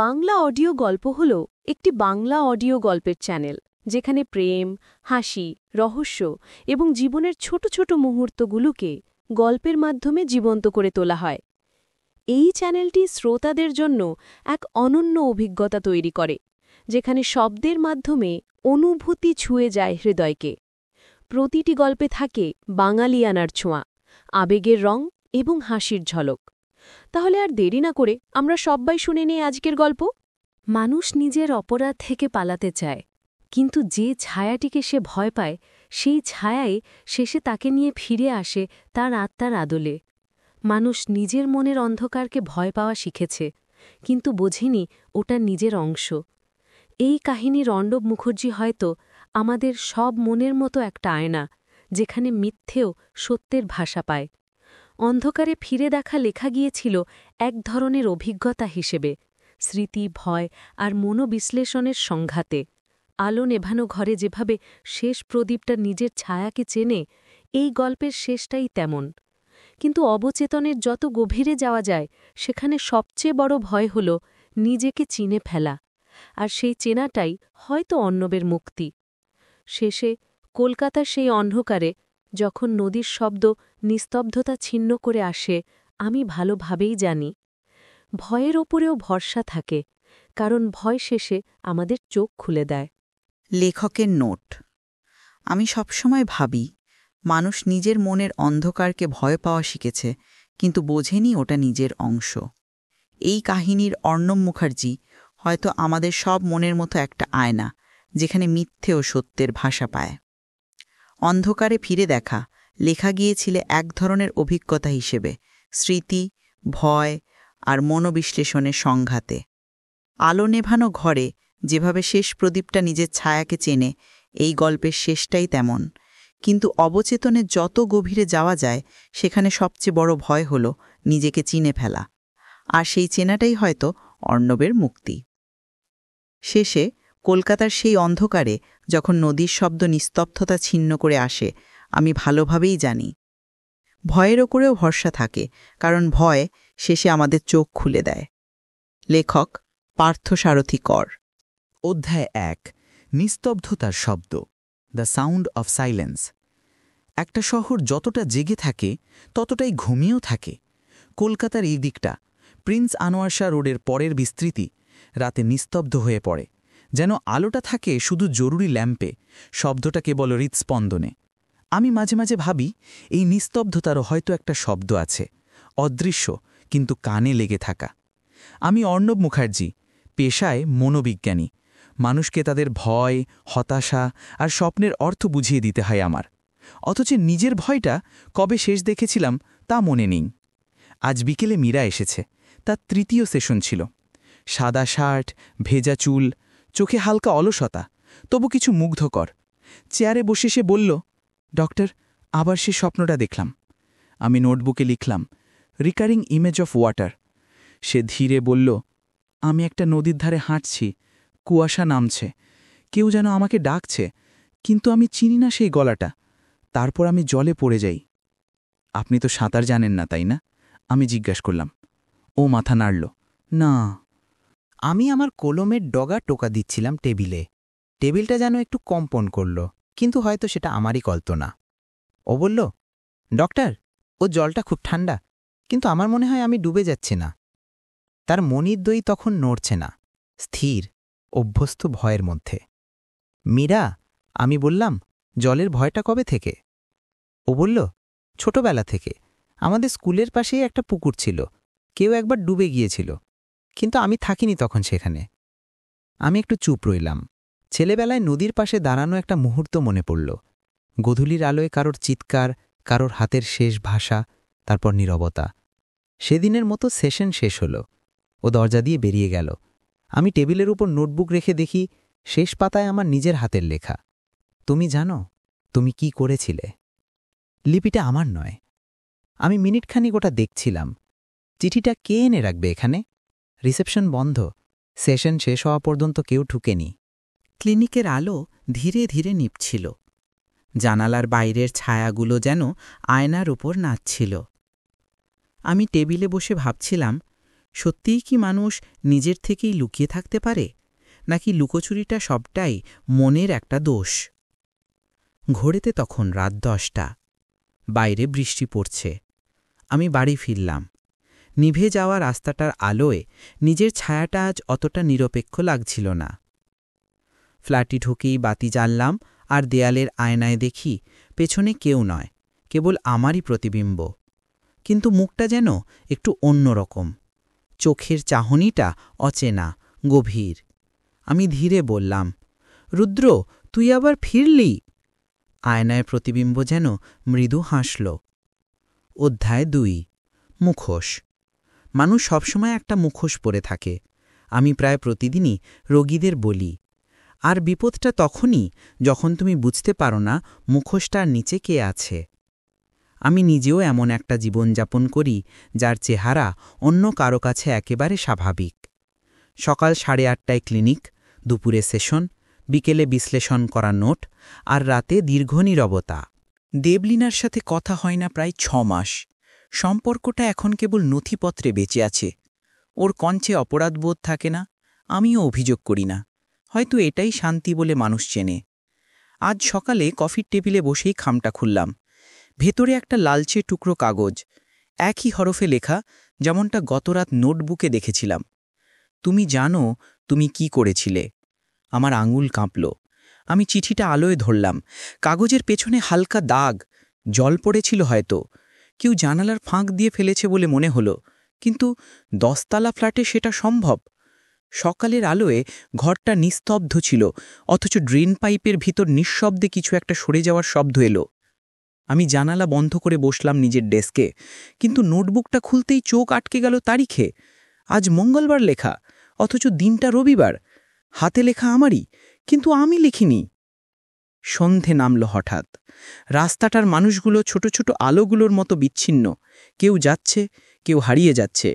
Bangla audio গল্প হল একটি বাংলা অডিও গল্পের চ্যানেল যেখানে প্রেম, হাসি, রহস্য এবং জীবনের ছোট ছোট মুহূর্তগুলোকে গল্পের মাধ্যমে জীবন্ত করে তোলা হয়। এই চ্যানেলটি শ্রোতাদের জন্য এক অনন্য অভিজ্ঞতা তৈরি করে, যেখানে শব্দের মাধ্যমে অনুভূতি ছুঁয়ে যায় হৃদয়কে। প্রতিটি গল্পে থাকে বাঙালিয়ানার ছোঁয়া, আবেগের রং এবং হাসির ঝলক। তাহলে আর দেরি না করে আমরা সবাই শুনে নিই আজকের গল্প। মানুষ নিজের অপরাধ থেকে পালাতে চায়, কিন্তু যে ছায়াটিকে সে ভয় পায় সেই ছায়াই শেষে তাকে নিয়ে ফিরে আসে তার আত্মার আদলে। মানুষ নিজের মনের অন্ধকারকে ভয় পাওয়া শিখেছে, কিন্তু বোঝেনি ওটা নিজের অংশ। এই কাহিনীর অর্ণব মুখার্জি হয়তো আমাদের সব মনের মতো একটা আয়না, যেখানে মিথ্যেও সত্যের ভাষা পায়। অন্ধকারে ফিরে দেখা লেখা গিয়েছিল এক ধরনের অভিজ্ঞতা হিসেবে, স্মৃতি, ভয় আর মনোবিশ্লেষণের সংঘাতে। আলো নেভানো ঘরে যেভাবে শেষ প্রদীপটা নিজের ছায়াকে চেনে, এই গল্পের শেষটাই তেমন। কিন্তু অবচেতনের যত গভীরে যাওয়া যায়, সেখানে সবচেয়ে বড় ভয় হল নিজেকে চিনে ফেলা, আর সেই চেনাটাই হয়তো অর্ণবের মুক্তি। শেষে কলকাতার সেই অন্ধকারে যখন নদীর শব্দ নিস্তব্ধতা ছিন্ন করে আসে, আমি ভালোভাবেই জানি ভয়ের ওপরেও ভরসা থাকে, কারণ ভয় শেষে আমাদের চোখ খুলে দেয়। লেখকের নোট। আমি সবসময় ভাবি, মানুষ নিজের মনের অন্ধকারকে ভয় পাওয়া শিখেছে, কিন্তু বোঝেনি ওটা নিজের অংশ। এই কাহিনীর অর্ণব মুখার্জি হয়তো আমাদের সব মনের মতো একটা আয়না, যেখানে মিথ্যে ও সত্যের ভাষা পায়। অন্ধকারে ফিরে দেখা লেখা গিয়েছিল এক ধরনের অভিজ্ঞতা হিসেবে, স্মৃতি, ভয় আর মনোবিশ্লেষণের সংঘাতে। আলো নেভানো ঘরে যেভাবে শেষ প্রদীপটা নিজের ছায়াকে চেনে, এই গল্পের শেষটাই তেমন। কিন্তু অবচেতনে যত গভীরে যাওয়া যায়, সেখানে সবচেয়ে বড় ভয় হল নিজেকে চিনে ফেলা, আর সেই চেনাটাই হয়তো অর্ণবের মুক্তি। শেষে কলকাতার সেই অন্ধকারে যখন নদীর শব্দ নিস্তব্ধতা ছিন্ন করে আসে, আমি ভালোভাবেই জানি ভয়ের ওপরেও ভরসা থাকে, কারণ ভয় শেষে আমাদের চোখ খুলে দেয়। লেখক পার্থসারথী কর। অধ্যায় ১, নিস্তব্ধতার শব্দ, দ্য সাউন্ড অফ সাইলেন্স। একটা শহর যতটা জেগে থাকে ততটাই ঘুমিয়েও থাকে। কলকাতার এই দিকটা, প্রিন্স আনোয়ার শাহ রোডের পরের বিস্তৃতি, রাতে নিস্তব্ধ হয়ে পড়ে। যেন আলোটা থাকে শুধু জরুরি ল্যাম্পে, শব্দটা কেবল হৃৎস্পন্দনে। আমি মাঝে মাঝে ভাবি, এই নিস্তব্ধতারও হয়তো একটা শব্দ আছে, অদৃশ্য কিন্তু কানে লেগে থাকা। আমি অর্ণব মুখার্জি, পেশায় মনোবিজ্ঞানী। মানুষকে তাদের ভয়, হতাশা আর স্বপ্নের অর্থ বুঝিয়ে দিতে হয় আমার। অথচ নিজের ভয়টা কবে শেষ দেখেছিলাম তা মনে নেই। আজ বিকেলে মীরা এসেছে, তার তৃতীয় সেশন ছিল। সাদা শার্ট, ভেজা চুল, চোখে হালকা অলসতা, তবু কিছু মুগ্ধকর। চেয়ারে বসে সে বলল, ডক্টর, আবার সে স্বপ্নটা দেখলাম। আমি নোটবুকে লিখলাম, রিকারিং ইমেজ অফ ওয়াটার। সে ধীরে বলল, আমি একটা নদীর ধারে হাঁটছি, কুয়াশা নামছে, কেউ যেন আমাকে ডাকছে, কিন্তু আমি চিনি না সেই গলাটা। তারপর আমি জলে পড়ে যাই। আপনি তো সাঁতার জানেন না, তাই না? আমি জিজ্ঞাসা করলাম। ও মাথা নাড়ল, না। আমি আমার কলমের ডগা টোকা দিচ্ছিলাম টেবিলে। টেবিলটা যেন একটু কম্পন করল, কিন্তু হয়তো সেটা আমারই কল্পনা। ও বলল, ডক্টর, ও জলটা খুব ঠান্ডা, কিন্তু আমার মনে হয় আমি ডুবে যাচ্ছি না। তার মনির দই তখন নড়ছে না, স্থির, অভ্যস্ত ভয়ের মধ্যে। মীরা, আমি বললাম, জলের ভয়টা কবে থেকে? ও বলল, ছোটবেলা থেকে। আমাদের স্কুলের পাশেই একটা পুকুর ছিল, কেউ একবার ডুবে গিয়েছিল, কিন্তু আমি থাকিনি তখন সেখানে। আমি একটু চুপ রইলাম। ছেলেবেলায় নদীর পাশে দাঁড়ানো একটা মুহূর্ত মনে পড়ল। গোধূলির আলোয় কারোর চিৎকার, কারোর হাতের শেষ ভাষা, তারপর নীরবতা। সেদিনের মতো সেশন শেষ হল। ও দরজা দিয়ে বেরিয়ে গেল। আমি টেবিলের উপর নোটবুক রেখে দেখি, শেষ পাতায় আমার নিজের হাতের লেখা। তুমি জানো তুমি কি করেছিলে? লিপিটা আমার নয়। আমি মিনিটখানিক ওটা দেখছিলাম। চিঠিটা কে এনে রাখবে এখানে? রিসেপশন বন্ধ, সেশন শেষ হওয়া পর্যন্ত কেউ ঢুকেনি। ক্লিনিকের আলো ধীরে ধীরে নিভছিল। জানালার বাইরের ছায়াগুলো যেন আয়নার উপর নাচছিল। আমি টেবিলে বসে ভাবছিলাম, সত্যিই কি মানুষ নিজের থেকেই লুকিয়ে থাকতে পারে, নাকি লুকোচুরিটা সবটাই মনের একটা দোষ? ঘড়িতে তখন রাত 10টা। বাইরে বৃষ্টি পড়ছে। আমি বাড়ি ফিরলাম। নিভে যাওয়া রাস্তাটার আলোয় নিজের ছায়াটা আজ অতটা নিরপেক্ষ লাগছিল না। ফ্ল্যাটে ঢুকেই বাতি জ্বাললাম আর দেয়ালের আয়নায় দেখি পেছনে কেউ নয়, কেবল আমারই প্রতিবিম্ব। কিন্তু মুখটা যেন একটু অন্যরকম। চোখের চাহনিটা অচেনা, গভীর। আমি ধীরে বললাম, রুদ্র, তুই আবার ফিরলি? আয়নায় প্রতিবিম্ব যেন মৃদু হাসল। অধ্যায় 2। মুখোশ। মানুষ সবসময় একটা মুখোশ পরে থাকে। আমি প্রায় প্রতিদিনই রোগীদের বলি, আর বিপদটা তখনই যখন তুমি বুঝতে পারো না মুখোশটার নিচে কে আছে। আমি নিজেও এমন একটা জীবনযাপন করি যার চেহারা অন্য কারো কাছে একেবারে স্বাভাবিক। সকাল 8:30টায় ক্লিনিক, দুপুরে সেশন, বিকেলে বিশ্লেষণ করা নোট, আর রাতে দীর্ঘ নীরবতা। দেবলীনার সাথে কথা হয় না প্রায় 6 মাস। সম্পর্কটা এখন কেবল নথিপত্রে বেঁচে আছে। ওর কণ্ঠে অপরাধবোধ থাকে না, আমিও অভিযোগ করি না। হয়তো এটাই শান্তি বলে মানুষ চেনে। আজ সকালে কফির টেবিলে বসেই খামটা খুললাম। ভেতরে একটা লালচে টুকরো কাগজ, একই হরফে লেখা যেমনটা গতরাত নোটবুকে দেখেছিলাম। তুমি জানো তুমি কি করেছিলে? আমার আঙুল কাঁপল। আমি চিঠিটা আলোয় ধরলাম। কাগজের পেছনে হালকা দাগ, জল পড়েছিল হয়তো। কেউ জানালার ফাঁক দিয়ে ফেলেছে বলে মনে হলো, কিন্তু 10তলা ফ্ল্যাটে সেটা সম্ভব? সকালের আলোয় ঘরটা নিস্তব্ধ ছিল, অথচ ড্রেন পাইপের ভিতর নিঃশব্দে কিছু একটা সরে যাওয়ার শব্দ এলো। আমি জানালা বন্ধ করে বসলাম নিজের ডেস্কে, কিন্তু নোটবুকটা খুলতেই চোখ আটকে গেল তারিখে। আজ মঙ্গলবার লেখা, অথচ দিনটা রবিবার। হাতে লেখা আমারই, কিন্তু আমি লিখিনি। সন্ধে নামল হঠাৎ। রাস্তাটার মানুষগুলো ছোট ছোট আলোগুলোর মতো বিচ্ছিন্ন। কেউ যাচ্ছে, কেউ হারিয়ে যাচ্ছে।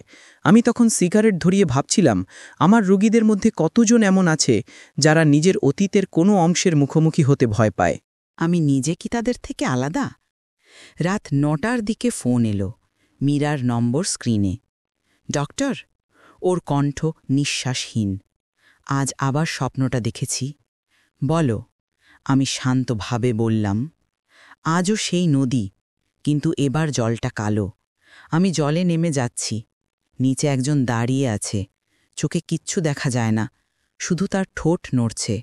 আমি তখন সিগারেট ধরিয়ে ভাবছিলাম, আমার রোগীদের মধ্যে কতজন এমন আছে যারা নিজের অতীতের কোনো অংশের মুখোমুখি হতে ভয় পায়। আমি নিজে কি তাদের থেকে আলাদা? রাত 9টার দিকে ফোন এলো। মীরার নম্বর স্ক্রিনে। ডক্টর, ওর কণ্ঠ নিঃশ্বাসহীন। আজ আবার স্বপ্নটা দেখেছি। বলো। আমি শান্তভাবে বললাম, আজও সেই নদী, কিন্তু এবার জলটা কালো। আমি জলে নেমে যাচ্ছি। নিচে একজন দাঁড়িয়ে আছে। চোখে কিচ্ছু দেখা যায় না, শুধু তার ঠোঁট নড়ছে।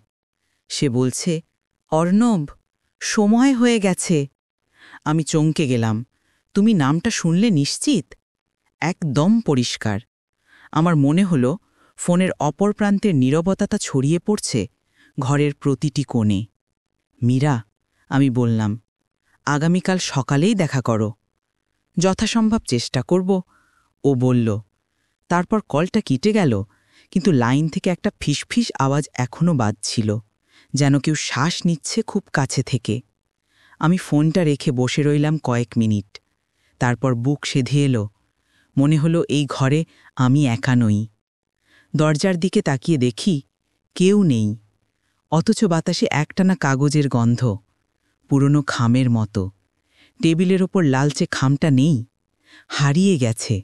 সে বলছে, অর্ণব, সময় হয়ে গেছে। আমি চমকে গেলাম। তুমি নামটা শুনলে নিশ্চিত? একদম পরিষ্কার। আমার মনে হলো ফোনের অপর প্রান্তের নীরবতাটা ছড়িয়ে পড়ছে ঘরের প্রতিটি কোণে। মীরা, আমি বললাম, আগামীকাল সকালেই দেখা করো। যথাসম্ভব চেষ্টা করব, ও বলল। তারপর কলটা কেটে গেল, কিন্তু লাইন থেকে একটা ফিসফিস আওয়াজ এখনও বাজছিল, যেন কেউ শ্বাস নিচ্ছে খুব কাছে থেকে। আমি ফোনটা রেখে বসে রইলাম কয়েক মিনিট। তারপর বুক সেধে এলো। মনে হলো এই ঘরে আমি একা নই। দরজার দিকে তাকিয়ে দেখি কেউ নেই, অথচ বাতাসে একটানা কাগজের গন্ধ, পুরনো খামের মতো। টেবিলের ওপর লালচে খামটা নেই, হারিয়ে গেছে।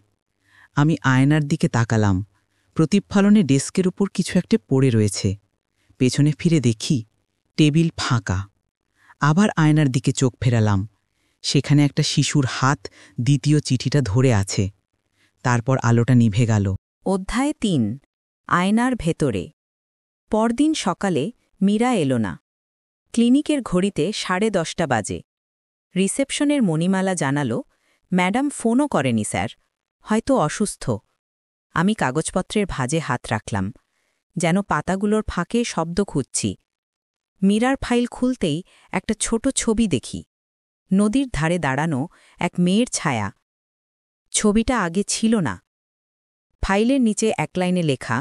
আমি আয়নার দিকে তাকালাম। প্রতিফলনে ডেস্কের উপর কিছু একটা পড়ে রয়েছে। পেছনে ফিরে দেখি টেবিল ফাঁকা। আবার আয়নার দিকে চোখ ফেরালাম। সেখানে একটা শিশুর হাত দ্বিতীয় চিঠিটা ধরে আছে। তারপর আলোটা নিভে গেল। অধ্যায় 3। আয়নার ভেতরে। পরদিন সকালে মীরা এলো না। ক্লিনিকের ঘড়িতে 10:30 বাজে। রিসেপশনের মণিমালা জানালো, ম্যাডাম ফোনও করেনি স্যার, হয়তো অসুস্থ। আমি কাগজপত্রের ভাঁজে হাত রাখলাম, যেন পাতাগুলোর ফাঁকে শব্দ খুঁজছি। মীরার ফাইল খুলতেই একটা ছোট ছবি দেখি। নদীর ধারে দাঁড়ানো এক মেয়ের ছায়া। ছবিটা আগে ছিল না। ফাইলের নিচে এক লাইনে লেখা,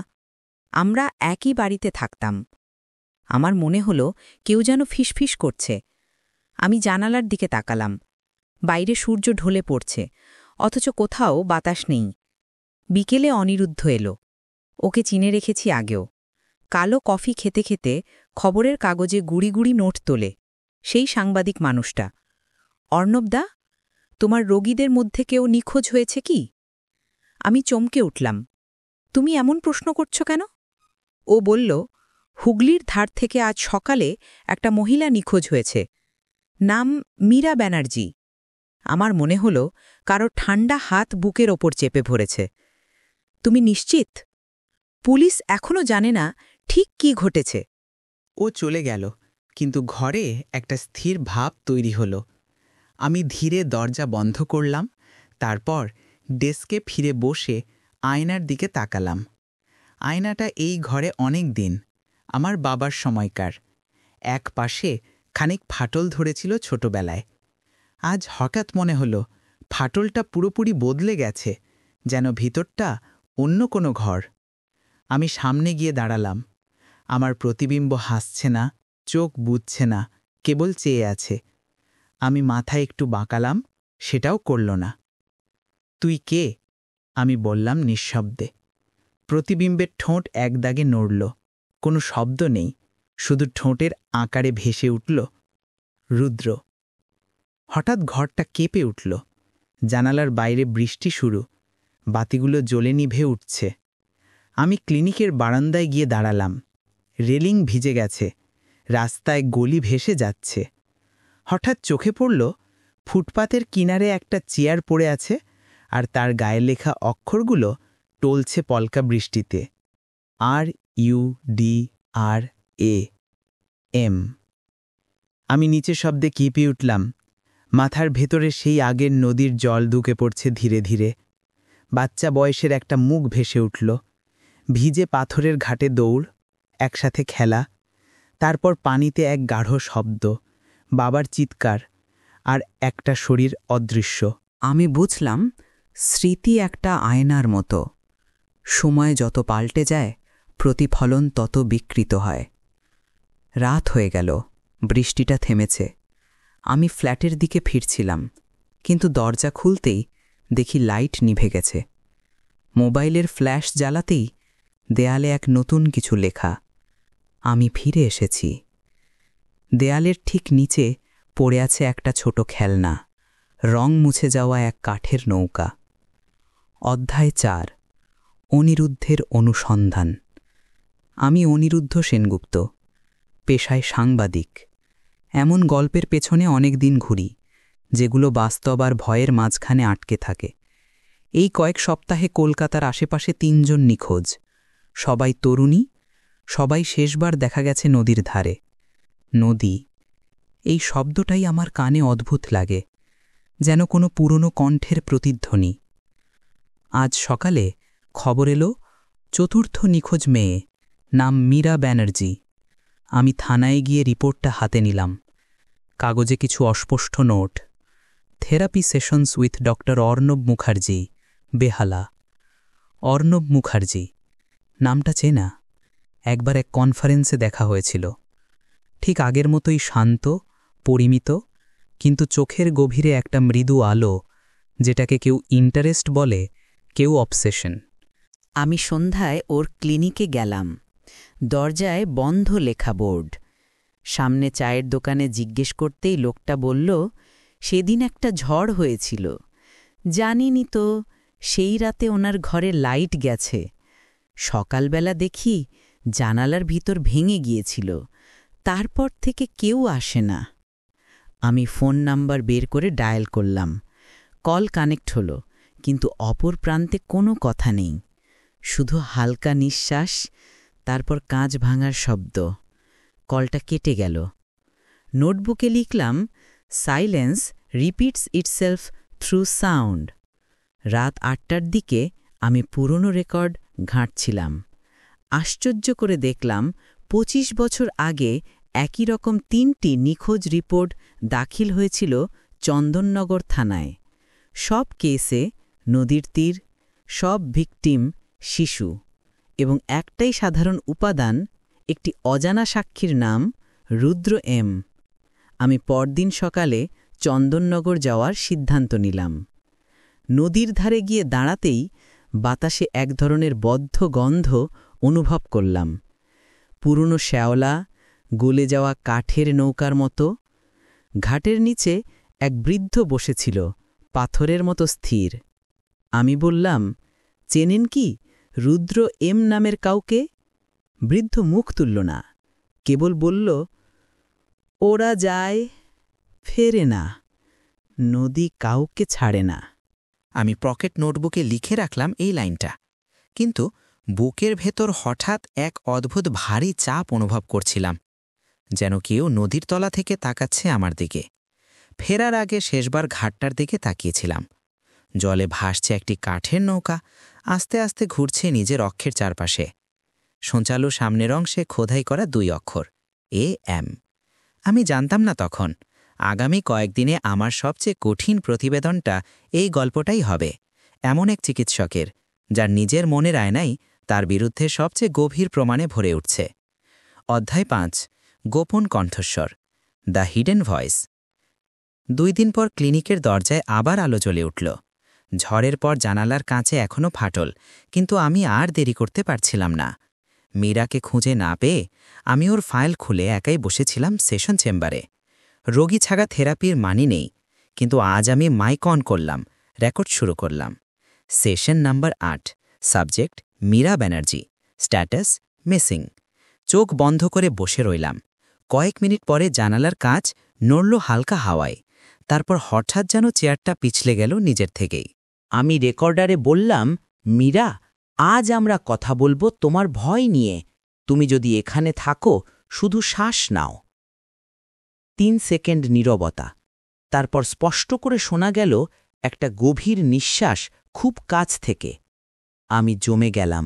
আমরা একই বাড়িতে থাকতাম। আমার মনে হলো কেউ যেন ফিসফিস করছে। আমি জানালার দিকে তাকালাম। বাইরে সূর্য ঢলে পড়ছে, অথচ কোথাও বাতাস নেই। বিকেলে অনিরুদ্ধ এলো। ওকে চিনে রেখেছি আগেও। কালো কফি খেতে খেতে খবরের কাগজে গুড়ি গুড়ি নোট তোলে। সেই সাংবাদিক মানুষটা। অর্ণবদা, তোমার রোগীদের মধ্যে কেউ নিখোঁজ হয়েছে কি? আমি চমকে উঠলাম। তুমি এমন প্রশ্ন করছো কেন? ও বলল, হুগলির ধার থেকে আজ সকালে একটা মহিলা নিখোঁজ হয়েছে। নাম মীরা ব্যানার্জি। আমার মনে হল কারো ঠান্ডা হাত বুকের ওপর চেপে ধরেছে। তুমি নিশ্চিত? পুলিশ এখনও জানে না ঠিক কি ঘটেছে। ও চলে গেল, কিন্তু ঘরে একটা স্থির ভাব তৈরি হলো। আমি ধীরে দরজা বন্ধ করলাম, তারপর ডেস্কে ফিরে বসে আয়নার দিকে তাকালাম। আয়নাটা এই ঘরে অনেক দিন, আমার বাবার সময়কার। এক পাশে খানিক ফাটল ধরেছিল ছোটবেলায়। আজ হঠাৎ মনে হলো ফাটলটা পুরোপুরি বদলে গেছে, যেন ভিতরটা অন্য কোনো ঘর। আমি সামনে গিয়ে দাঁড়ালাম। আমার প্রতিবিম্ব হাসছে না, চোখ বুঝছে না, কেবল চেয়ে আছে। আমি মাথা একটু বাঁকালাম, সেটাও করল না। তুই কে? আমি বললাম নিঃশব্দে। প্রতিবিম্বের ঠোঁট এক দাগে নড়ল। কোনো শব্দ নেই, শুধু ঠোঁটের আকারে ভেসে উঠল, রুদ্র। হঠাৎ ঘরটা কেঁপে উঠল। জানালার বাইরে বৃষ্টি শুরু, বাতিগুলো জ্বলে নিভে উঠছে। আমি ক্লিনিকের বারান্দায় গিয়ে দাঁড়ালাম। রেলিং ভিজে গেছে, রাস্তায় গলি ভেসে যাচ্ছে। হঠাৎ চোখে পড়ল ফুটপাতের কিনারে একটা চেয়ার পড়ে আছে, আর তার গায়ে লেখা অক্ষরগুলো টলছে পলকা বৃষ্টিতে। RUDRAM। আমি নিচে শব্দে কেঁপে উঠলাম। মাথার ভেতরে সেই আগের নদীর জল ঢুকে পড়ছে ধীরে ধীরে। বাচ্চা বয়সের একটা মুখ ভেসে উঠল। ভিজে পাথরের ঘাটে দৌড়, একসাথে খেলা, তারপর পানিতে এক গাঢ় শব্দ, বাবার চিৎকার, আর একটা শরীর অদৃশ্য। আমি বুঝলাম, স্মৃতি একটা আয়নার মতো। সময় যত পাল্টে যায়, প্রতিফলন তত বিকৃত হয়। রাত হয়ে গেল, বৃষ্টিটা থেমেছে। আমি ফ্ল্যাটের দিকে ফিরছিলাম, কিন্তু দরজা খুলতেই দেখি লাইট নিভে গেছে। মোবাইলের ফ্ল্যাশ জ্বালাতেই দেয়ালে এক নতুন কিছু লেখা। আমি ফিরে এসেছি। দেয়ালের ঠিক নিচে পড়ে আছে একটা ছোট খেলনা, রং মুছে যাওয়া এক কাঠের নৌকা। অধ্যায় 4, অনিরুদ্ধের অনুসন্ধান। আমি অনিরুদ্ধ সেনগুপ্ত, পেশায় সাংবাদিক। এমন গল্পের পেছনে অনেক দিন ঘুরি, যেগুলো বাস্তব আর ভয়ের মাঝখানে আটকে থাকে। এই কয়েক সপ্তাহে কলকাতার আশেপাশে 3 জন নিখোঁজ, সবাই তরুণী, সবাই শেষবার দেখা গেছে নদীর ধারে। নদী, এই শব্দটাই আমার কানে অদ্ভুত লাগে, যেন কোনো পুরনো কণ্ঠের প্রতিধ্বনি। আজ সকালে খবর এলো 4র্থ নিখোঁজ মেয়ে, নাম মীরা ব্যানার্জি। আমি থানায় গিয়ে রিপোর্টটা হাতে নিলাম। কাগজে কিছু অস্পষ্ট note. Therapy sessions with doctor Arnab Mukherjee, Behala. Arnab Mukherjee নামটা চেনা, একবার এক কনফারেন্সে দেখা হয়েছিল। ঠিক আগের মতোই শান্ত, পরিমিত, কিন্তু চোখের গভীরে একটা মৃদু আলো, যেটাকে কেউ ইন্টারেস্ট বলে, কেউ অবসেশন। আমি সন্ধ্যায় ওর ক্লিনিকে গেলাম। দরজায় বন্ধ লেখা বোর্ড। সামনে চায়ের দোকানে জিজ্ঞেস করতেই লোকটা বলল, সেদিন একটা ঝড় হয়েছিল। জানিনি তো, সেই রাতে ওনার ঘরে লাইট গেছে। সকালবেলা দেখি জানালার ভিতর ভেঙে গিয়েছিল। তারপর থেকে কেউ আসে না। আমি ফোন নাম্বার বের করে ডায়াল করলাম। কল কানেক্ট হলো, কিন্তু অপর প্রান্তে কোনো কথা নেই, শুধু হালকা নিঃশ্বাস, তারপর কাঁচ ভাঙার শব্দ। কলটা কেটে গেল। নোটবুকে লিখলাম, silence repeats itself through sound. রাত 8টার দিকে আমি পুরনো রেকর্ড ঘাঁটছিলাম। আশ্চর্য করে দেখলাম 25 বছর আগে একই রকম 3টি নিখোঁজ রিপোর্ট দাখিল হয়েছিল চন্দননগর থানায়। সব কেসে নদীর তীর, সব ভিকটিম শিশু, এবং একটাই সাধারণ উপাদান, একটি অজানা সাক্ষীর নাম রুদ্র এম। আমি পরদিন সকালে চন্দননগর যাওয়ার সিদ্ধান্ত নিলাম। নদীর ধারে গিয়ে দাঁড়াতেই বাতাসে এক ধরনের বদ্ধ গন্ধ অনুভব করলাম, পুরনো শ্যাওলা, গলে যাওয়া কাঠের নৌকার মতো। ঘাটের নিচে এক বৃদ্ধ বসেছিল, পাথরের মতো স্থির। আমি বললাম, চেনেন কি রুদ্র এম নামের কাউকে? বৃদ্ধ মুখ তুলল না, কেবল বলল, ওরা যায়, ফেরে না। নদী কাউকে ছাড়ে না। আমি পকেট নোটবুকে লিখে রাখলাম এই লাইনটা, কিন্তু বুকের ভেতর হঠাৎ এক অদ্ভুত ভারী চাপ অনুভব করছিলাম, যেন কেউ নদীর তলা থেকে তাকাচ্ছে আমার দিকে। ফেরার আগে শেষবার ঘাটটার দিকে তাকিয়েছিলাম। জলে ভাসছে একটি কাঠের নৌকা, আস্তে আস্তে ঘুরছে নিজের অক্ষের চারপাশে। সঞ্চালু সামনের অংশে খোদাই করা 2 অক্ষর, AM। আমি জানতাম না তখন আগামী কয়েকদিনে আমার সবচেয়ে কঠিন প্রতিবেদনটা এই গল্পটাই হবে, এমন এক চিকিৎসকের যার নিজের মনের আয়নাই তার বিরুদ্ধে সবচেয়ে গভীর প্রমাণে ভরে উঠছে। অধ্যায় 5, গোপন কণ্ঠস্বর, দ্য হিডেন ভয়েস। 2 দিন পর ক্লিনিকের দরজায় আবার আলো জ্বলে উঠল। ঝড়ের পর জানালার কাঁচে এখনও ফাটল, কিন্তু আমি আর দেরি করতে পারছিলাম না। মীরাকে খুঁজে না পেয়ে আমি ওর ফাইল খুলে একাই বসেছিলাম সেশন চেম্বারে। রোগী ছাগা থেরাপির মানি নেই, কিন্তু আজ আমি মাইক অন করলাম, রেকর্ড শুরু করলাম। Session number 8, subject Meera Banerjee, status missing. চোখ বন্ধ করে বসে রইলাম। কয়েক মিনিট পরে জানালার কাঁচ নড়ল হালকা হাওয়ায়, তারপর হঠাৎ যেন চেয়ারটা পিছলে গেল নিজের থেকেই। আমি রেকর্ডারে বললাম, মীরা, আজ আমরা কথা বলবো তোমার ভয় নিয়ে। তুমি যদি এখানে থাকো, শুধু শ্বাস নাও। 3 সেকেন্ড নীরবতা, তারপর স্পষ্ট করে শোনা গেল একটা গভীর নিঃশ্বাস খুব কাছ থেকে। আমি জমে গেলাম।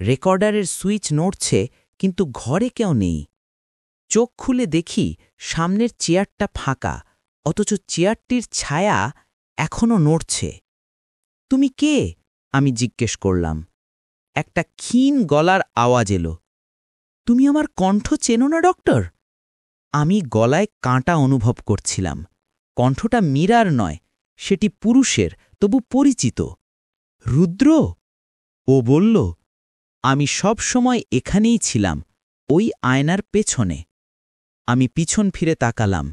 রেকর্ডারের সুইচ নড়ছে, কিন্তু ঘরে কেউ নেই। চোখ খুলে দেখি সামনের চেয়ারটা ফাঁকা, অথচ চেয়ারটির ছায়া এখনো নড়ছে। তুমি কে? আমি জিজ্ঞেস করলাম। একটা ক্ষীণ গলার আওয়াজ এলো, তুমি আমার কণ্ঠ চেনো না ডক্টর? আমি গলায় কাঁটা অনুভব করছিলাম। কণ্ঠটা মীরার নয়, সেটি পুরুষের, তবু পরিচিত। রুদ্র, ও বলল। আমি সব সময় এখানেই ছিলাম, ওই আয়নার পেছনে। আমি পিছন ফিরে তাকালাম।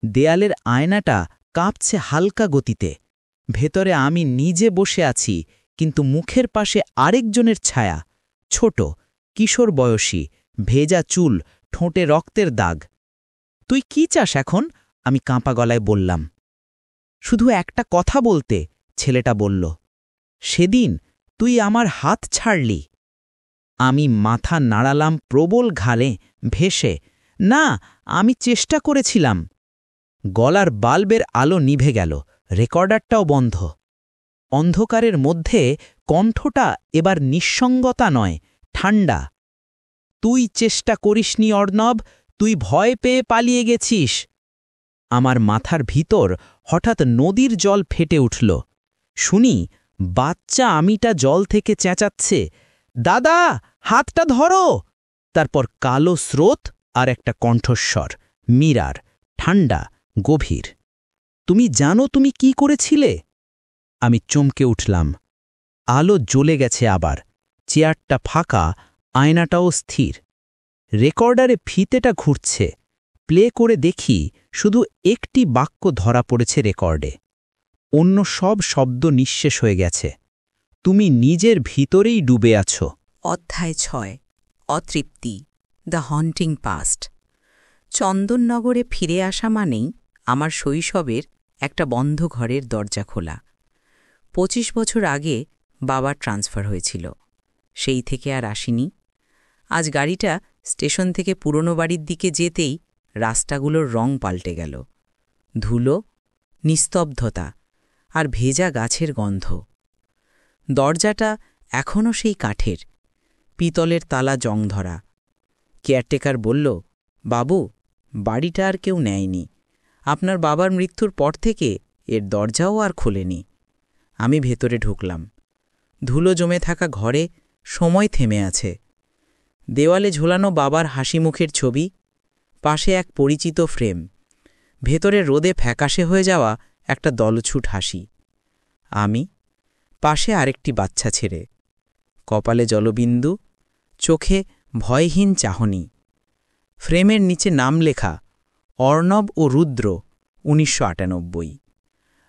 দেয়ালের আয়নাটা কাঁপছে হালকা গতিতে। ভেতরে আমি নিজে বসে আছি, কিন্তু মুখের পাশে আরেকজনের ছায়া, ছোট, কিশোর বয়সী, ভেজা চুল, ঠোঁটে রক্তের দাগ। তুই কি চাস এখন? আমি কাঁপা গলায় বললাম। শুধু একটা কথা বলতে, ছেলেটা বলল। সেদিন তুই আমার হাত ছাড়লি। আমি মাথা নাড়ালাম প্রবল ঘালে ভেসে। না, আমি চেষ্টা করেছিলাম। গলার বাল্বের আলো নিভে গেল, রেকর্ডারটাও বন্ধ। অন্ধকারের মধ্যে কণ্ঠটা এবার নিঃসঙ্গতা নয়, ঠান্ডা। তুই চেষ্টা করিসনি অর্ণব, তুই ভয় পেয়ে পালিয়ে গেছিস। আমার মাথার ভিতর হঠাৎ নদীর জল ফেটে উঠল। শুনি বাচ্চা আমিটা জল থেকে চেঁচাচ্ছে, দাদা, হাতটা ধরো। তারপর কালো স্রোত আর একটা কণ্ঠস্বর, মীরার, ঠান্ডা, গভীর। তুমি জানো তুমি কি করেছিলে? আমি চমকে উঠলাম। আলো জ্বলে গেছে আবার, চেয়ারটা ফাঁকা, আয়নাটাও স্থির। রেকর্ডারে ফিতেটা ঘুরছে। প্লে করে দেখি শুধু একটি বাক্য ধরা পড়েছে রেকর্ডে। অন্য সব শব্দ নিঃশেষ হয়ে গেছে। তুমি নিজের ভিতরেই ডুবে আছো। অধ্যায় 6, অতৃপ্তি, দ্য হন্টিং পাস্ট। চন্দননগরে ফিরে আসা মানেই আমার শৈশবের একটা বন্ধ ঘরের দরজা খোলা। 25 বছর আগে বাবার ট্রান্সফার হয়েছিল, সেই থেকে আর আসিনি। আজ গাড়িটা স্টেশন থেকে পুরনো বাড়ির দিকে যেতেই রাস্তাগুলোর রং পাল্টে গেল। ধুলো, নিস্তব্ধতা আর ভেজা গাছের গন্ধ। দরজাটা এখনও সেই কাঠের, পিতলের তালা জং ধরা। কেয়ারটেকার বলল, বাবু, বাড়িটা আর কেউ নেয়নি। আপনার বাবার মৃত্যুর পর থেকে এর দরজাও আর খোলেনি। আমি ভেতরে ঢুকলাম। ধুলো জমে থাকা ঘরে সময় থেমে আছে। দেওয়ালে ঝোলানো বাবার হাসি মুখের ছবি, পাশে এক পরিচিত ফ্রেম, ভেতরে রোদে ফ্যাকাশে হয়ে যাওয়া একটা দলছুট হাসি। আমি, পাশে আরেকটি বাচ্চা ছেড়ে, কপালে জলবিন্দু, চোখে ভয়হীন চাহনি। ফ্রেমের নিচে নাম লেখা, অর্ণব ও রুদ্র, 1998।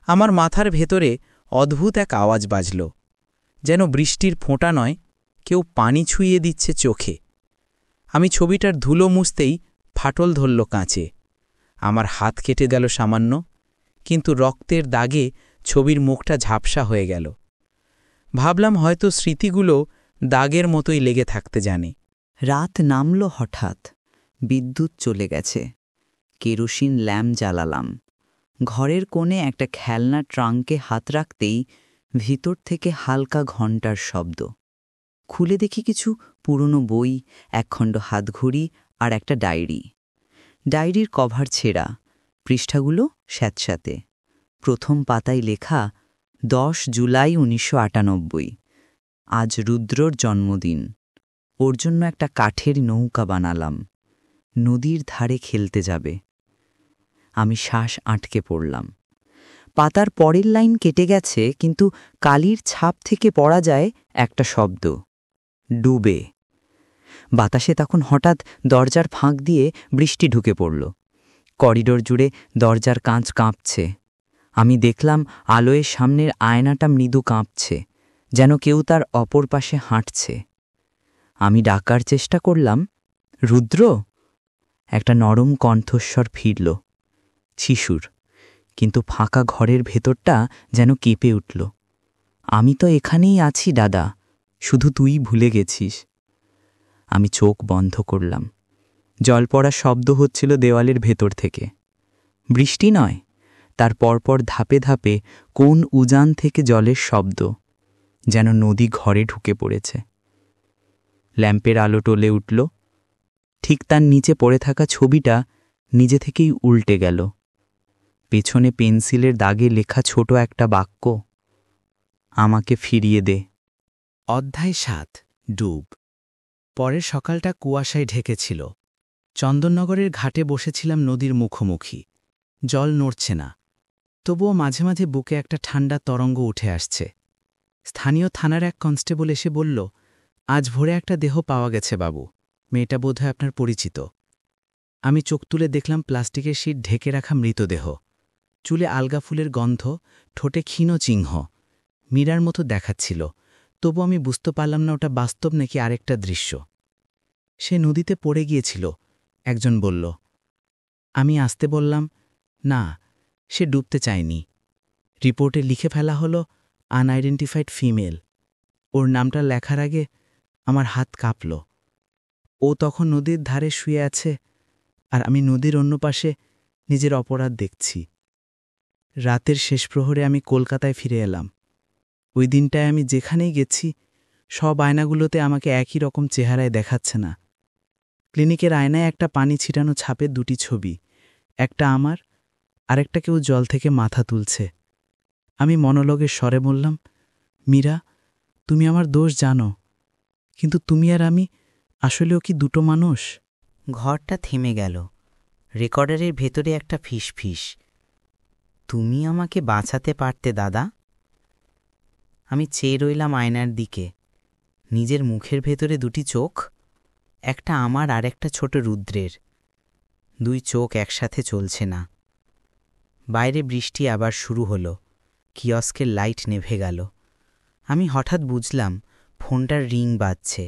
আমার মাথার ভেতরে অদ্ভুত এক আওয়াজ বাজল, যেন বৃষ্টির ফোঁটা নয়, কেউ পানি ছুঁয়ে দিচ্ছে চোখে। আমি ছবিটার ধুলো মুছতেই ফাটল ধরল কাঁচে। আমার হাত কেটে গেল সামান্য, কিন্তু রক্তের দাগে ছবির মুখটা ঝাপসা হয়ে গেল। ভাবলাম হয়তো স্মৃতিগুলো দাগের মতোই লেগে থাকতে জানে। রাত নামল হঠাৎ, বিদ্যুৎ চলে গেছে। কেরোসিন ল্যাম্প জ্বালালাম। ঘরের কোণে একটা খেলনা ট্রাঙ্কে হাত রাখতেই ভিতর থেকে হালকা ঘণ্টার শব্দ। খুলে দেখি কিছু পুরনো বই, একখণ্ড হাতঘড়ি আর একটা ডায়েরি। ডায়েরির কভার ছেঁড়া, পৃষ্ঠাগুলো স্যাঁতস্যাঁতে। প্রথম পাতায় লেখা 10 জুলাই 1998। আজ রুদ্রর জন্মদিন। ওর জন্য একটা কাঠের নৌকা বানালাম। নদীর ধারে খেলতে যাবে। আমি শ্বাস আটকে পড়লাম। পাতার পরের লাইন কেটে গেছে, কিন্তু কালির ছাপ থেকে পড়া যায় একটা শব্দ, ডুবে। বাতাসে তখন হঠাৎ দরজার ফাঁক দিয়ে বৃষ্টি ঢুকে পড়ল। করিডোর জুড়ে দরজার কাঁচ কাঁপছে। আমি দেখলাম আলোয় সামনের আয়নাটা মৃদু কাঁপছে, যেন কেউ তার অপর পাশে হাঁটছে। আমি ডাকার চেষ্টা করলাম, রুদ্র। একটা নরম কণ্ঠস্বর ফিরল, শিশুর, কিন্তু ফাঁকা ঘরের ভেতরটা যেন কেঁপে উঠল। আমি তো এখানেই আছি দাদা, শুধু তুই ভুলে গেছিস। আমি চোখ বন্ধ করলাম। জল পড়ার শব্দ হচ্ছিল দেওয়ালের ভেতর থেকে। বৃষ্টি নয়, তার পরপর ধাপে ধাপে কোন উজান থেকে জলের শব্দ, যেন নদী ঘরে ঢুকে পড়েছে। ল্যাম্পের আলো টলে উঠল। ঠিক তার নিচে পড়ে থাকা ছবিটা নিজে থেকেই উল্টে গেল। পেছনে পেন্সিলের দাগে লেখা ছোট একটা বাক্য, আমাকে ফিরিয়ে দে। অধ্যায় 7, ডুব। পরের সকালটা কুয়াশায় ঢেকেছিল। চন্দননগরের ঘাটে বসেছিলাম নদীর মুখোমুখি। জল নড়ছে না, তবুও মাঝে মাঝে বুকে একটা ঠান্ডা তরঙ্গ উঠে আসছে। স্থানীয় থানার এক কনস্টেবল এসে বলল, আজ ভোরে একটা দেহ পাওয়া গেছে বাবু, মেয়েটা বোধহয় আপনার পরিচিত। আমি চোখ তুলে দেখলাম প্লাস্টিকের শীট ঢেকে রাখা মৃতদেহ। চুলে আলগা ফুলের গন্ধ, ঠোঁটে ক্ষীণ চিহ্ন। মীরার মতো দেখাচ্ছিল, তবু আমি বুঝতে পারলাম না ওটা বাস্তব নাকি আরেকটা দৃশ্য। সে নদীতে পড়ে গিয়েছিল, একজন বলল। আমি আসতে বললাম, না, সে ডুবতে চায়নি। রিপোর্টে লিখে ফেলা হলো আনআইডেন্টিফাইড ফিমেল। ওর নামটা লেখার আগে আমার হাত কাঁপল। ও তখন নদীর ধারে শুয়ে আছে, আর আমি নদীর অন্য পাশে নিজের অপরাধ দেখছি। রাতের শেষ প্রহরে আমি কলকাতায় ফিরে এলাম। ওই দিনটায় আমি যেখানেই গেছি, সব আয়নাগুলোতে আমাকে একই রকম চেহারায় দেখাচ্ছে না। ক্লিনিকের আয়নায় একটা পানি ছিটানো ছাপের 2টি ছবি, একটা আমার, আরেকটা কেউ জল থেকে মাথা তুলছে। আমি মনোলগের স্বরে বললাম, মীরা, তুমি আমার দোষ জানো, কিন্তু তুমি আর আমি আসলেও কি দুটো মানুষ? ঘরটা থেমে গেল। রেকর্ডারের ভেতরে একটা ফিসফিস, তুমি আমাকে বাঁচাতে পারতে দাদা। আমি চেয়ে রইলাম আয়নার দিকে। নিজের মুখের ভেতরে 2টি চোখ, একটা আমার আর একটা ছোট রুদ্রের। 2 চোখ একসাথে চলছে না। বাইরে বৃষ্টি আবার শুরু হলো। কিয়স্কের লাইট নেভে গেল। আমি হঠাৎ বুঝলাম ফোনটার রিং বাজছে।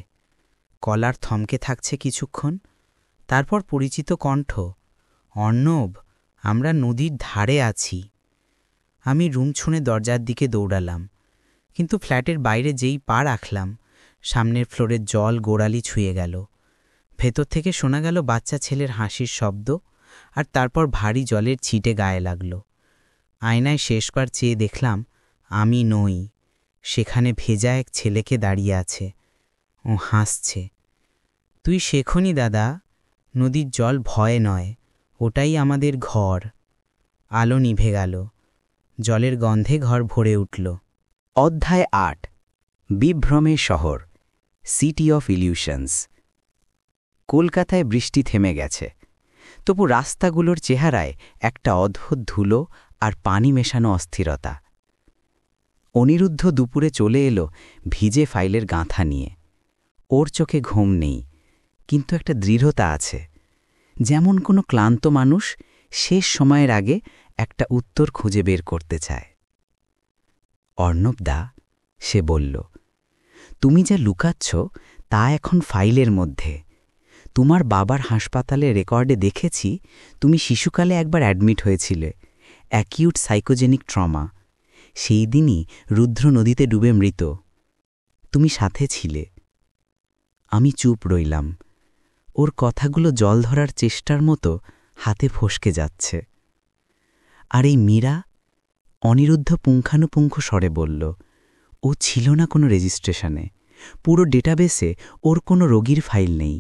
কলার থমকে থাকছে কিছুক্ষণ, তারপর পরিচিত কণ্ঠ, অর্ণব, আমরা নদীর ধারে আছি। আমি রুম ছুঁড়ে দরজার দিকে দৌড়ালাম, কিন্তু ফ্ল্যাটের বাইরে যেই পা রাখলাম, সামনের ফ্লোরের জল গোড়ালি ছুঁয়ে গেল। ভেতর থেকে শোনা গেল বাচ্চা ছেলের হাসির শব্দ, আর তারপর ভারী জলের ছিটে গায়ে লাগল। আয়নায় শেষবার চেয়ে দেখলাম আমি নই, সেখানে ভেজা এক ছেলেকে দাঁড়িয়ে আছে। ও হাসছে। তুই শেখনি দাদা, নদীর জল ভয় নয়, ওটাই আমাদের ঘর। আলো নিভে গেল। জলের গন্ধে ঘর ভরে উঠল। অধ্যায় 8, বিভ্রমের শহর, সিটি অফ ইলিউশনস। কলকাতায় বৃষ্টি থেমে গেছে, তবু রাস্তাগুলোর চেহারায় একটা অদ্ভুত ধুলো আর পানি মেশানো অস্থিরতা। অনিরুদ্ধ দুপুরে চলে এলো ভিজে ফাইলের গাঁথা নিয়ে। ওর চোখে ঘুম নেই, কিন্তু একটা দৃঢ়তা আছে, যেমন কোনো ক্লান্ত মানুষ শেষ সময়ের আগে একটা উত্তর খুঁজে বের করতে চায়। অর্ণবদা, সে বলল, তুমি যা লুকাচ্ছ তা এখন ফাইলের মধ্যে। তোমার বাবার হাসপাতালে রেকর্ডে দেখেছি তুমি শিশুকালে একবার অ্যাডমিট হয়েছিলে, অ্যাকিউট সাইকোজেনিক ট্রমা। সেই দিনই রুদ্র নদীতে ডুবে মৃত। তুমি সাথে ছিলে। আমি চুপ রইলাম। ওর কথাগুলো জল ধরার চেষ্টার মতো হাতে ফসকে যাচ্ছে। আর এই মীরা? অনিরুদ্ধ পুঙ্খানুপুঙ্খ স্বরে বলল, ও ছিল না কোনো রেজিস্ট্রেশনে। পুরো ডেটাবেসে ওর কোনো রোগীর ফাইল নেই।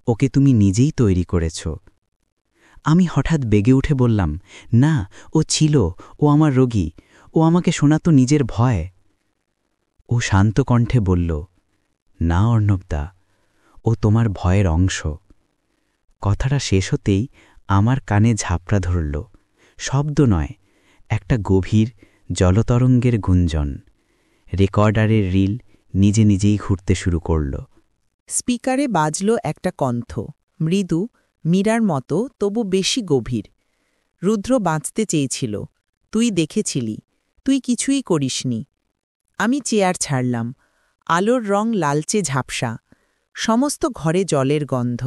ওকে তুমি নিজেই তৈরি করেছ। আমি হঠাৎ বেগে উঠে বললাম, না, ও ছিল, ও আমার রোগী। ও আমাকে শোনাতো নিজের ভয়। ও শান্ত কণ্ঠে বলল, না অর্ণবদা, ও তোমার ভয়ের অংশ। কথাটা শেষ হতেই আমার কানে ঝাপড়া ধরল। শব্দ নয়, একটা গভীর জলতরঙ্গের গুঞ্জন। রেকর্ডারের রিল নিজে নিজেই ঘুরতে শুরু করল। স্পিকারে বাজল একটা কণ্ঠ, মৃদু, মীরার মতো, তবু বেশি গভীর। রুদ্র বাঁচতে চেয়েছিল। তুই দেখেছিলি, তুই কিছুই করিসনি। আমি চেয়ার ছাড়লাম। আলোর রং লালচে ঝাপসা। সমস্ত ঘরে জলের গন্ধ।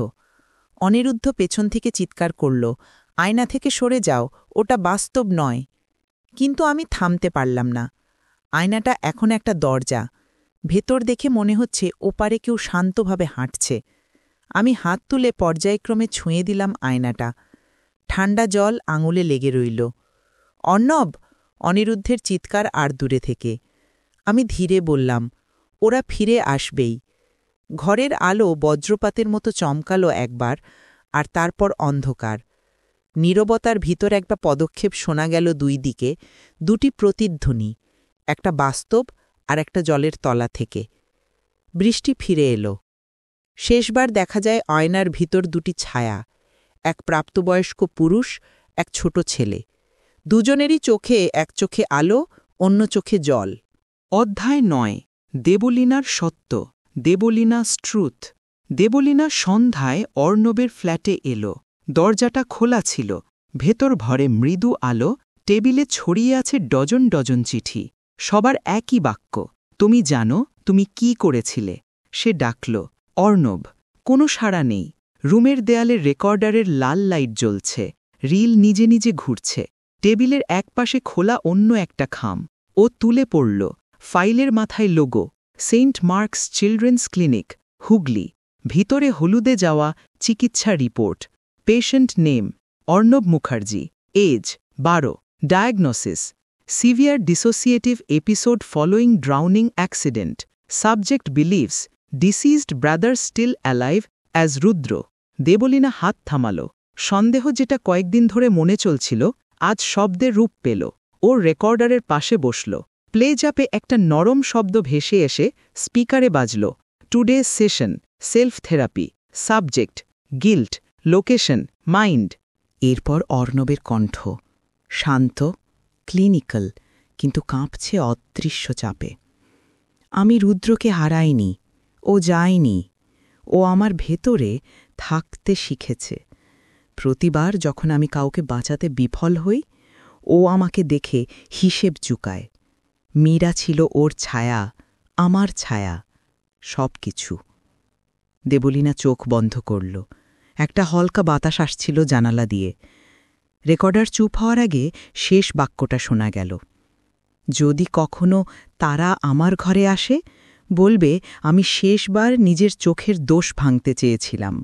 অনিরুদ্ধ পেছন থেকে চিৎকার করল, আয়না থেকে সরে যাও, ওটা বাস্তব নয়। কিন্তু আমি থামতে পারলাম না। আয়নাটা এখন একটা দরজা। ভেতর দেখে মনে হচ্ছে ওপারে কেউ শান্তভাবে হাঁটছে। আমি হাত তুলে পর্যায়ক্রমে ছুঁয়ে দিলাম আয়নাটা। ঠান্ডা জল আঙুলে লেগে রইল। অর্ণব! অনিরুদ্ধের চিৎকার আর দূরে থেকে। আমি ধীরে বললাম, ওরা ফিরে আসবেই। ঘরের আলো বজ্রপাতের মতো চমকালো একবার, আর তারপর অন্ধকার। নীরবতার ভিতর একটা পদক্ষেপ শোনা গেল দুই দিকে, দুটি প্রতিধ্বনি, একটা বাস্তব আর একটা জলের তলা থেকে। বৃষ্টি ফিরে এলো। শেষবার দেখা যায় আয়নার ভিতর দুটি ছায়া, এক প্রাপ্তবয়স্ক পুরুষ, এক ছোট ছেলে। দুজনেরই চোখে, এক চোখে আলো, অন্য চোখে জল। অধ্যায় ৯। দেবলীনার সত্য, দেবলীনা ট্রুথ। দেবলীনা সন্ধ্যায় অর্ণবের ফ্ল্যাটে এলো। দরজাটা খোলা ছিল। ভেতর ভরে মৃদু আলো। টেবিলে ছড়িয়ে আছে ডজন ডজন চিঠি। সবার একই বাক্য, তুমি জানো তুমি কি করেছিলে। সে ডাকল, অর্ণব। কোনো সাড়া নেই। রুমের দেয়ালে রেকর্ডারের লাল লাইট জ্বলছে। রিল নিজে নিজে ঘুরছে। টেবিলের একপাশে খোলা অন্য একটা খাম। ও তুলে পড়ল। ফাইলের মাথায় logo, saint mark's children's clinic, Hooghly. ভিতরে হলুদে যাওয়া চিকিৎসা report. Patient name, Arnab Mukherjee, age 12, diagnosis, severe dissociative episode following drowning accident. Subject believes deceased brother still alive as Rudra. Debolina হাত থামাল। সন্দেহ যেটা কয়েকদিন ধরে মনে চলছিল, আজ শব্দের রূপ পেল। ওর রেকর্ডারের পাশে বসল। প্লে জাপে একটা নরম শব্দ ভেসে এসে স্পিকারে বাজল, today's session, self therapy, subject, guilt, location, mind. এরপর অর্ণবের কণ্ঠ, শান্ত, ক্লিনিক্যাল, কিন্তু কাঁপছে অদৃশ্য চাপে। আমি রুদ্রকে হারাইনি, ও যায়নি। ও আমার ভেতরে থাকতে শিখেছে। প্রতিবার যখন আমি কাউকে বাঁচাতে বিফল হই, ও আমাকে দেখে হিসেব চুকায়। মীরা ছিল ওর ছায়া, আমার ছায়া, সব কিছু। দেবলীনা চোখ বন্ধ করল। একটা হালকা বাতাস আসছিল জানালা দিয়ে। রেকর্ডার চুপ হওয়ার আগে শেষ বাক্যটা শোনা গেল, যদি কখনো তারা আমার ঘরে আসে, বলবে আমি শেষবার নিজের চোখের দোষ ভাঙতে চেয়েছিলাম।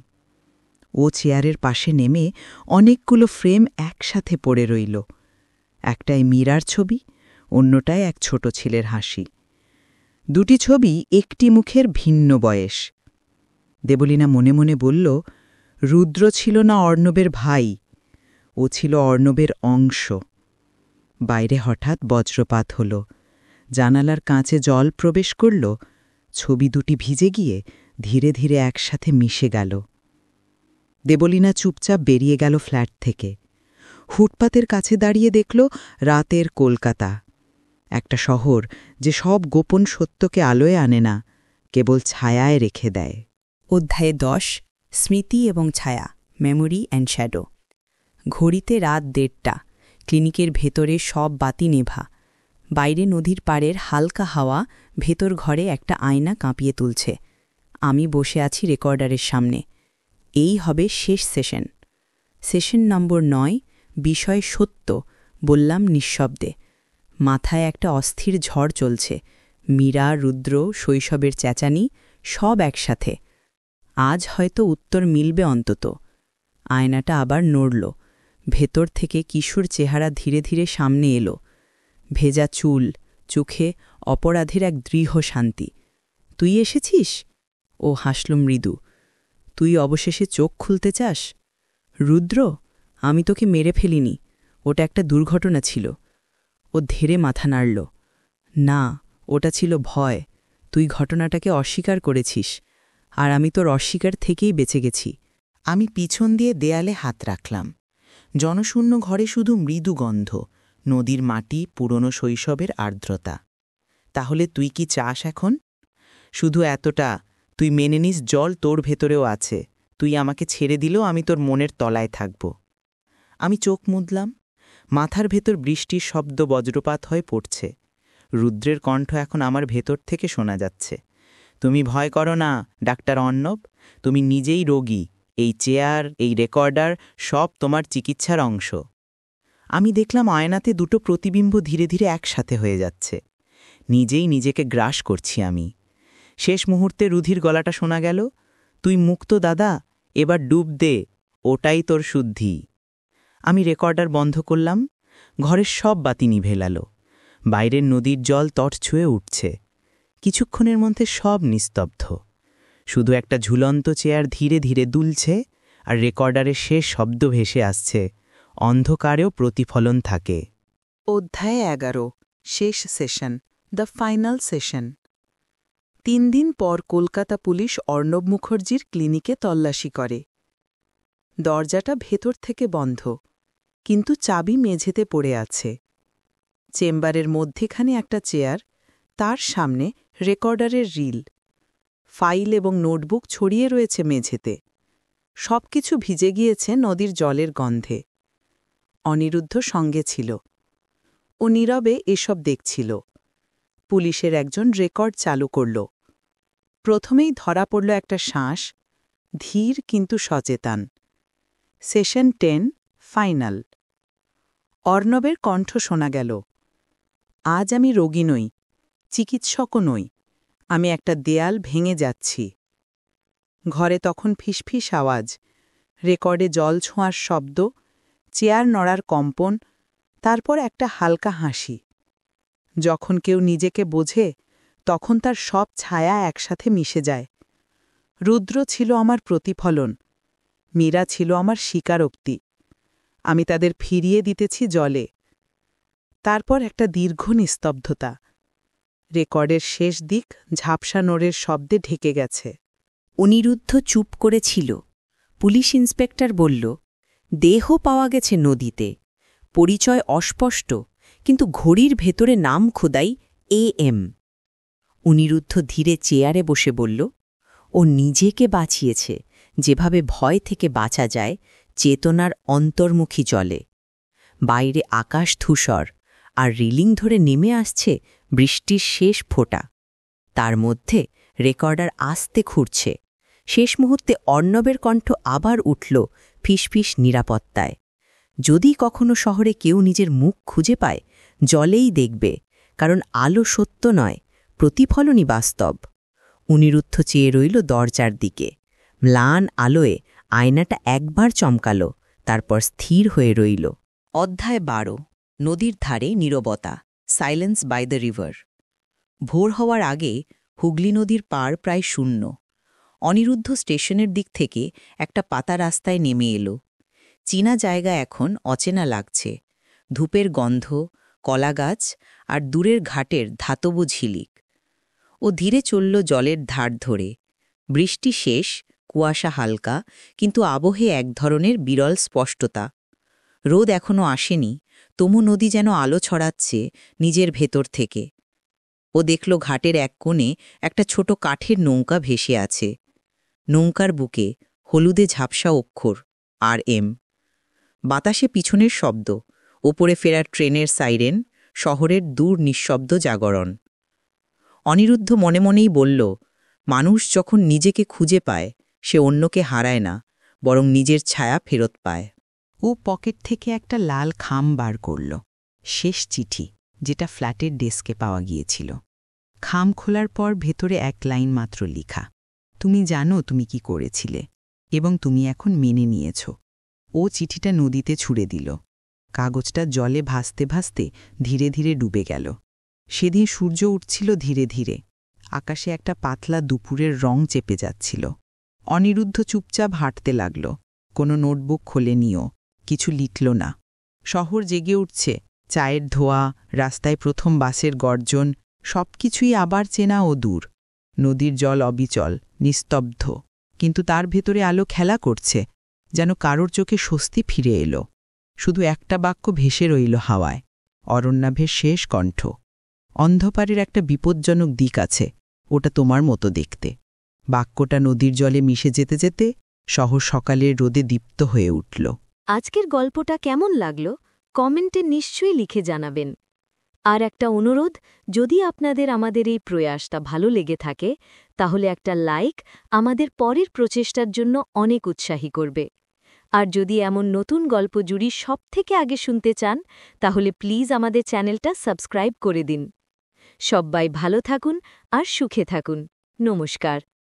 ও চেয়ারের পাশে নেমে অনেকগুলো ফ্রেম একসাথে পড়ে রইল। একটায় মীরার ছবি, অন্যটায় এক ছোট ছেলের হাসি। দুটি ছবি একটি মুখের ভিন্ন বয়স। দেবলীনা মনে মনে বলল, রুদ্র ছিল না অর্ণবের ভাই, ও ছিল অর্ণবের অংশ। বাইরে হঠাৎ বজ্রপাত হল। জানালার কাঁচে জল প্রবেশ করল। ছবি দুটি ভিজে গিয়ে ধীরে ধীরে একসাথে মিশে গেল। দেবলীনা চুপচাপ বেরিয়ে গেল ফ্ল্যাট থেকে। ফুটপাতের কাছে দাঁড়িয়ে দেখল রাতের কলকাতা, একটা শহর যে সব গোপন সত্যকে আলোয় আনে না, কেবল ছায়ায় রেখে দেয়। অধ্যায় 10, স্মৃতি এবং ছায়া, মেমোরি অ্যান্ড শ্যাডো। ঘড়িতে রাত 1:30। ক্লিনিকের ভেতরে সব বাতি নেভা। বাইরে নদীর পাড়ের হালকা হাওয়া ভেতর ঘরে একটা আয়না কাঁপিয়ে তুলছে। আমি বসে আছি রেকর্ডারের সামনে। এই হবে শেষ সেশন। সেশন নম্বর 9, বিষয় সত্য, বললাম নিঃশব্দে। মাথায় একটা অস্থির ঝড় চলছে। মীরা, রুদ্র, শৈশবের চেঁচানি সব একসাথে। আজ হয়তো উত্তর মিলবে অন্তত। আয়নাটা আবার নড়ল। ভেতর থেকে কিশোর চেহারা ধীরে ধীরে সামনে এলো। ভেজা চুল, চোখে অপরাধের এক দৃঢ় শান্তি। তুই এসেছিস? ও হাসল মৃদু। তুই অবশেষে চোখ খুলতে চাস? রুদ্র, আমি তোকে মেরে ফেলিনি, ওটা একটা দুর্ঘটনা ছিল। ও ধীরে মাথা নাড়ল। না, ওটা ছিল ভয়। তুই ঘটনাটাকে অস্বীকার করেছিস, আর আমি তোর অস্বীকার থেকেই বেঁচে গেছি। আমি পিছন দিয়ে দেয়ালে হাত রাখলাম। জনশূন্য ঘরে শুধু মৃদু গন্ধ, নদীর মাটি, পুরনো শৈশবের আর্দ্রতা। তাহলে তুই কি চাস এখন? শুধু এতটা, তুই মেনে নিস জল তোর ভেতরেও আছে। তুই আমাকে ছেড়ে দিলেও আমি তোর মনের তলায় থাকব। আমি চোখ মুদলাম। মাথার ভেতর বৃষ্টির শব্দ বজ্রপাত হয়ে পড়ছে। রুদ্রের কণ্ঠ এখন আমার ভেতর থেকে শোনা যাচ্ছে। তুমি ভয় করো না, ডাক্তার অর্ণব। তুমি নিজেই রোগী। এই চেয়ার, এই রেকর্ডার সব তোমার চিকিৎসার অংশ। আমি দেখলাম আয়নাতে দুটো প্রতিবিম্ব ধীরে ধীরে একসাথে হয়ে যাচ্ছে। নিজেই নিজেকে গ্রাস করছি আমি। শেষ মুহূর্তে রুধির গলাটা শোনা গেল, তুই মুক্ত দাদা, এবার ডুব দে, ওটাই তোর শুদ্ধি। আমি রেকর্ডার বন্ধ করলাম। ঘরের সব বাতি নিভে গেল। বাইরের নদীর জল তট ছুঁয়ে উঠছে। কিছুক্ষণের মধ্যে সব নিস্তব্ধ। শুধু একটা ঝুলন্ত চেয়ার ধীরে ধীরে দুলছে, আর রেকর্ডারের শেষ শব্দ ভেসে আসছে। অন্ধকারেও প্রতিফলন থাকে। অধ্যায় 11, শেষ সেশন, দ্য ফাইনাল সেশন। 3 দিন পর কলকাতা পুলিশ অর্ণব মুখার্জির ক্লিনিকে তল্লাশি করে। দরজাটা ভেতর থেকে বন্ধ, কিন্তু চাবি মেঝেতে পড়ে আছে। চেম্বারের মধ্যেখানে একটা চেয়ার, তার সামনে রেকর্ডারের রিল। ফাইল এবং নোটবুক ছড়িয়ে রয়েছে মেঝেতে। সবকিছু ভিজে গিয়েছে নদীর জলের গন্ধে। অনিরুদ্ধ সঙ্গে ছিল। ও নীরবে এসব দেখছিল। পুলিশের একজন রেকর্ড চালু করল। প্রথমেই ধরা পড়ল একটা শ্বাস, ধীর কিন্তু সচেতন। Session 10, final. অর্ণবের কণ্ঠ শোনা গেল। আজ আমি রোগী নই, চিকিৎসকও নই, আমি একটা দেয়াল ভেঙে যাচ্ছি। ঘরে তখন ফিসফিস আওয়াজ, রেকর্ডে জল ছোঁয়ার শব্দ, চেয়ার নড়ার কম্পন, তারপর একটা হালকা হাসি। যখন কেউ নিজেকে বোঝে, তখন তার সব ছায়া একসাথে মিশে যায়। রুদ্র ছিল আমার প্রতিফলন, মীরা ছিল আমার স্বীকারোক্তি। আমি তাদের ফিরিয়ে দিতেছি জলে। তারপর একটা দীর্ঘ নিস্তব্ধতা। রেকর্ডের শেষ দিক ঝাপসা নোড়ের শব্দে ঢেকে গেছে। অনিরুদ্ধ চুপ করেছিল। পুলিশ ইন্সপেক্টর বলল, দেহ পাওয়া গেছে নদীতে, পরিচয় অস্পষ্ট, কিন্তু ঘড়ির ভেতরে নাম খোদাই AM। অনিরুদ্ধ ধীরে চেয়ারে বসে বলল, ও নিজেকে বাঁচিয়েছে যেভাবে ভয় থেকে বাঁচা যায়, চেতনার অন্তর্মুখী জলে। বাইরে আকাশ ধূসর, আর রিলিং ধরে নেমে আসছে বৃষ্টির শেষ ফোঁটা। তার মধ্যে রেকর্ডার আস্তে খুঁড়ছে। শেষ মুহূর্তে অর্ণবের কণ্ঠ আবার উঠল ফিসফিস নিরাপত্তায়। যদি কখনো শহরে কেউ নিজের মুখ খুঁজে পায়, জলেই দেখবে, কারণ আলো সত্য নয়, প্রতিফলনই বাস্তব। অনিরুদ্ধ চেয়ে রইল দরজার দিকে। ম্লান আলোয় আয়নাটা একবার চমকাল, তারপর স্থির হয়ে রইল। অধ্যায় 12, নদীর ধারে নীরবতা, সাইলেন্স বাই দ্য রিভার। ভোর হওয়ার আগে হুগলি নদীর পাড় প্রায় শূন্য। অনিরুদ্ধ স্টেশনের দিক থেকে একটা পাতা রাস্তায় নেমে এলো। চীনা জায়গা এখন অচেনা লাগছে। ধূপের গন্ধ, কলাগাছ আর দূরের ঘাটের ধাতব ঝিলিক। ও ধীরে চলল জলের ধার ধরে। বৃষ্টি শেষ, কুয়াশা হালকা, কিন্তু আবহে এক ধরনের বিরল স্পষ্টতা। রোদ এখনো আসেনি, তবু নদী যেন আলো ছড়াচ্ছে নিজের ভেতর থেকে। ও দেখল ঘাটের এক কোণে একটা ছোট কাঠের নৌকা ভেসে আছে। নৌকার বুকে হলুদে ঝাপসা অক্ষর RM। বাতাসে পিছনের শব্দ, ওপরে ফেরার ট্রেনের সাইরেন, শহরের দূর নিঃশব্দ জাগরণ। অনিরুদ্ধ মনে মনেই বলল, মানুষ যখন নিজেকে খুঁজে পায় সে অন্যকে হারায় না, বরং নিজের ছায়া ফেরত পায়। ও পকেট থেকে একটা লাল খাম বার করল, শেষ চিঠি, যেটা ফ্ল্যাটের ডেস্কে পাওয়া গিয়েছিল। খাম খোলার পর ভেতরে এক লাইন মাত্র লিখা, তুমি জানো তুমি কি করেছিলে এবং তুমি এখন মেনে নিয়েছ। ও চিঠিটা নদীতে ছুঁড়ে দিল। কাগজটা জলে ভাসতে ভাসতে ধীরে ধীরে ডুবে গেল। সেদিন সূর্য উঠছিল ধীরে ধীরে, আকাশে একটা পাতলা দুপুরের রং চেপে যাচ্ছিল। অনিরুদ্ধ চুপচাপ হাঁটতে লাগল, কোনো নোটবুক খোলেনিও, কিছু লিখল না। শহর জেগে উঠছে, চায়ের ধোয়া, রাস্তায় প্রথম বাসের গর্জন, সবকিছুই আবার চেনা ও দূর। নদীর জল অবিচল, নিস্তব্ধ, কিন্তু তার ভেতরে আলো খেলা করছে, যেন কারোর চোখে স্বস্তি ফিরে এলো। শুধু একটা বাক্য ভেসে রইল হাওয়ায়, অরণ্যাভের শেষ কণ্ঠ, অন্ধকারের একটা বিপজ্জনক দিক আছে, ওটা তোমার মতো দেখতে। বাক্যটা নদীর জলে মিশে যেতে যেতে শহর সকালের রোদে দীপ্ত হয়ে উঠল। আজকের গল্পটা কেমন লাগলো কমেন্টে নিশ্চয়ই লিখে জানাবেন। আর একটা অনুরোধ, যদি আপনাদের আমাদের এই প্রয়াসটা ভালো লেগে থাকে তাহলে একটা লাইক আমাদের পরের প্রচেষ্টার জন্য অনেক উৎসাহী করবে। আর যদি এমন নতুন গল্প জুড়ি সবথেকে আগে শুনতে চান তাহলে প্লিজ আমাদের চ্যানেলটা সাবস্ক্রাইব করে দিন। সবাই ভালো থাকুন আর সুখে থাকুন। নমস্কার।